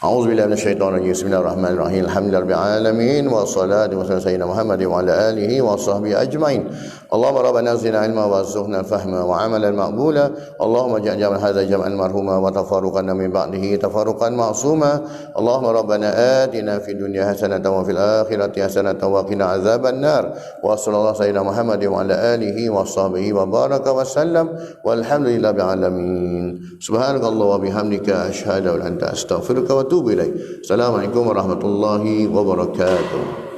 A'udzubillahi minasyaitonirrajim. Bismillahirrahmanirrahim. Alhamdulillahirabbil alamin wassalatu wassalamu ala sayyidina Muhammad wa ala alihi wa sahbihi ajmain. Allahumma rabbana zidna ilma warzuqna fahma wa amalan maqbula. Allahumma ja'al hadza jam'an marhuma wa tafarruqana min ba'dihi tafarruqan ma'suma. Allahumma rabbana atina fid dunya hasanatan wa fil akhirati hasanatan wa qina azaban nar. Wa sallallahu sayyidina Muhammad wa ala alihi wa sahbihi wa baraka wa sallam. Walhamdulillahil alamin. Subhanakallah wa bihamdika asyhadu an la ilaha illa anta astaghfiruka wa atubu ilaik. Assalamualaikum warahmatullahi wabarakatuh.